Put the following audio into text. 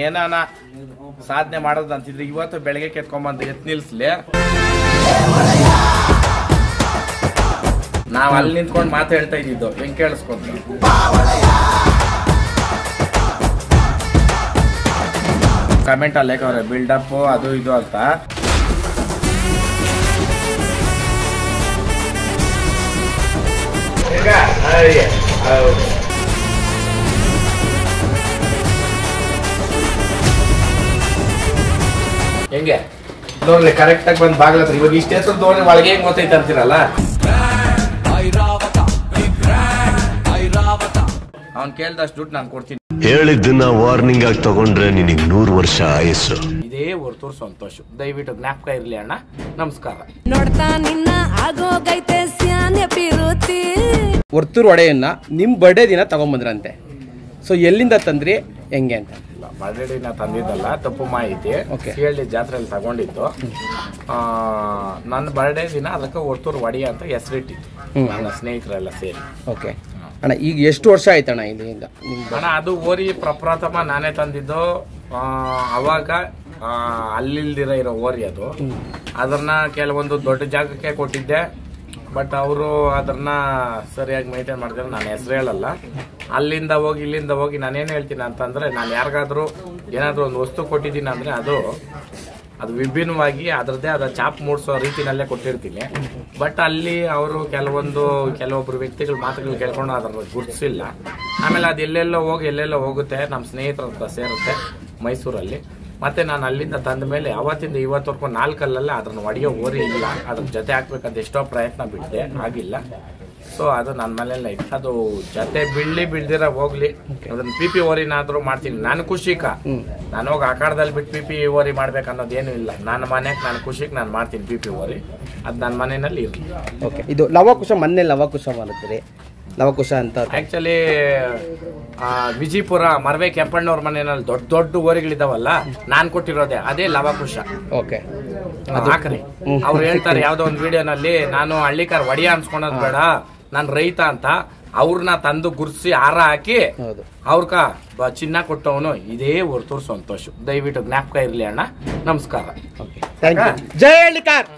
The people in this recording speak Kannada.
ಏನಾನ ಸಾಧನೆ ಮಾಡೋದು ಅಂತಿದ್ರೆ ಇವತ್ತು ಬೆಳಗ್ಗೆ ಕೆತ್ಕೊಂಬಂದು ಎತ್ ನಿಲ್ಸ್ಲಿ. ನಾವ್ ಅಲ್ಲಿ ನಿಂತ್ಕೊಂಡು ಮಾತು ಹೇಳ್ತಾ ಇದ್ದಿದ್ದು ಹೆಂಗ್ ಕೇಳಿಸ್ಕೊಂತ. ಕಮೆಂಟ್ ಅಲ್ಲೇ ಅವ್ರೆ ಬಿಲ್ಡಪ್ ಅದು ಇದು ಅಂತ. ಹೆಂಗೆ ನೋಡ್ಲಿ ಕರೆಕ್ಟ್ ಆಗಿ ಬಂದ್ ಬಾಗ್ಲತ್ರ ಇವಾಗ ಇಷ್ಟ ಹೆಸರು ನೋಡ್ರಿ ಒಳಗೆ ಹೆಂಗ್ ಗೊತ್ತೈತೆ ಅಂತೀರಲ್ಲ. ಅವ್ನ್ ಕೇಳ್ದಷ್ಟು ದುಡ್ಡು ನಾನು ಕೊಡ್ತೀನಿ. ಹೇಳಿದ್ದನ್ನ ವಾರ್ನಿಂಗ್ ಆಗಿ ತಗೊಂಡ್ರೆ ನಿನಗೆ 100 ವರ್ಷ ಆಯಸ್ಸು. ಇದೇ ಹೊರತೂರು ಸಂತೋಷ. ದಯವಿಟ್ಟು ಜ್ಞಾಪಕ ಇರ್ಲಿ ಅಣ್ಣ. ನಮಸ್ಕಾರ. ನೋಡ್ತಾ ನಿನ್ನ ಆಗೋಗೈತೆ ಸ್ಯಾನೆ ಪಿರುತಿ. ಹೊರ್ತೂರು ವಡೆಯನ್ನ ನಿಮ್ ಬರ್ಡೇ ದಿನ ತಗೊಂಬಂದ್ರಂತೆ. ಸೊ ಎಲ್ಲಿಂದ ತಂದ್ರಿ ಹೆಂಗೆ ಅಂತ? ಬರ್ಡೇ ದಿನ ತಂದಿದ್ದಲ್ಲ, ತಪ್ಪು ಮಾಹಿತಿ. ಸಿಹಳ್ಳಿ ಜಾತ್ರೆಯಲ್ಲಿ ತಗೊಂಡಿದ್ದು. ನನ್ನ ಬರ್ಡೇ ದಿನ ಅದಕ್ಕೆ ಹೊರ್ತೂರು ವಡೆ ಅಂತ ಹೆಸರಿಟ್ಟಿತ್ತು ನನ್ನ ಸ್ನೇಹಿತರೆಲ್ಲ ಸೇರಿ. ಓಕೆ ಅಣ್ಣ, ಈಗ ಎಷ್ಟು ವರ್ಷ ಆಯ್ತಣ್ಣ ಇಲ್ಲಿಂದ? ಅಣ್ಣ ಅದು ಓರಿ ಪ್ರಪ್ರಥಮ ನಾನೇ ತಂದಿದ್ದು. ಅವಾಗ ಅಲ್ಲಿಲ್ದಿರೋ ಓರಿ ಅದು. ಅದನ್ನ ಕೆಲವೊಂದು ದೊಡ್ಡ ಜಾಗಕ್ಕೆ ಕೊಟ್ಟಿದ್ದೆ. ಬಟ್ ಅವರು ಅದನ್ನ ಸರಿಯಾಗಿ ಮೇಂಟೈನ್ ಮಾಡಿದ್ರೆ ನಾನು ಹೆಸರು ಹೇಳಲ್ಲ. ಅಲ್ಲಿಂದ ಹೋಗಿ ಇಲ್ಲಿಂದ ಹೋಗಿ ನಾನೇನು ಹೇಳ್ತೀನಿ ಅಂತಂದ್ರೆ, ನಾನು ಯಾರಿಗಾದ್ರೂ ಏನಾದರೂ ಒಂದು ವಸ್ತು ಕೊಟ್ಟಿದ್ದೀನಿ ಅಂದ್ರೆ ಅದು ವಿಭಿನ್ನವಾಗಿ ಅದರದ್ದೇ ಆದ ಚಾಪ್ ಮೂಡಿಸೋ ರೀತಿನಲ್ಲೇ ಕೊಟ್ಟಿರ್ತೀನಿ. ಬಟ್ ಅಲ್ಲಿ ಅವರು ಕೆಲವೊಬ್ರು ವ್ಯಕ್ತಿಗಳ ಮಾತುಗಳು ಕೇಳ್ಕೊಂಡು ಅದರ ಗುರುತಿಸಿಲ್ಲ. ಆಮೇಲೆ ಅದು ಎಲ್ಲೆಲ್ಲೋ ಹೋಗುತ್ತೆ, ನಮ್ಮ ಸ್ನೇಹಿತರ ಹತ್ರ ಸೇರುತ್ತೆ ಮೈಸೂರಲ್ಲಿ. ಮತ್ತೆ ನಾನು ಅಲ್ಲಿಂದ ತಂದ ಮೇಲೆ ಅವತ್ತಿಂದ ಇವತ್ತವರೆಗೂ 4 ಕಲ್ಲಲ್ಲೇ ಅದನ್ನ ಒಡೆಯೋ ಓರಿ ಇಲ್ಲ. ಅದ್ರ ಜೊತೆ ಹಾಕ್ಬೇಕಂತ ಎಷ್ಟೋ ಪ್ರಯತ್ನ ಬಿಟ್ಟಿದೆ, ಆಗಿಲ್ಲ. ಸೊ ಅದು ನನ್ನ ಮನೇಲಿ ಇತ್ತು. ಅದು ಜೊತೆ ಬೀಳ್ದಿರ ಹೋಗ್ಲಿ, ಅದನ್ನ PP ಓರಿನಾದ್ರೂ ಮಾಡ್ತೀನಿ. ನಾನು ಖುಷಿಕ ನಾನು ಹೋಗಿ ಆಕಾರದಲ್ಲಿ ಬಿಟ್ಟು PP ಓರಿ ಮಾಡ್ಬೇಕನ್ನೋದೇನು ಇಲ್ಲ. ನನ್ನ ಮನೆಗೆ ನಾನು ಖುಷಿಗೆ ನಾನು ಮಾಡ್ತೀನಿ PP ಓರಿ. ಅದು ನನ್ನ ಮನೆಯಲ್ಲಿ ಇರಲಿ. ಓಕೆ, ಇದು ಲವಕುಶ ಮೊನ್ನೆ ಲವಕುಶ ಮಾಡಿದ್ರಿ. ಲವಕುಶ ಅಂತ ಆಕ್ಚುಲಿ ವಿಜಯಪುರ ಮರ್ವೆ ಕೆಂಪಣ್ಣವ್ರ ಮನೆಯಲ್ಲಿ ದೊಡ್ಡ ಓರಿಗಳಿದಾವಲ್ಲ, ನಾನ್ ಕೊಟ್ಟಿರೋದೆ ಅದೇ ಲವಕುಶ. ಓಕೆ, ಹಾಕ್ರಿ. ಅವ್ರು ಹೇಳ್ತಾರೆ ಯಾವ್ದೋ ಒಂದು ವಿಡಿಯೋನಲ್ಲಿ, ನಾನು ಹಳ್ಳಿಕಾರ ಒಡಿಯ ಅನ್ಸ್ಕೊಳೋದ್ ಬೇಡ, ನಾನ್ ರೈತ ಅಂತ. ಅವ್ರನ್ನ ತಂದು ಗುರ್ಸಿ ಹಾರ ಹಾಕಿ ಅವ್ರಕ ಚಿನ್ನ ಕೊಟ್ಟವನು ಇದೇ ಹೊರತೂರು ಸಂತೋಷ. ದಯವಿಟ್ಟು ಜ್ಞಾಪಕ ಇರ್ಲಿ ಅಣ್ಣ. ನಮಸ್ಕಾರ. ಜೈ ಹಳ್ಳಿಕಾರ್.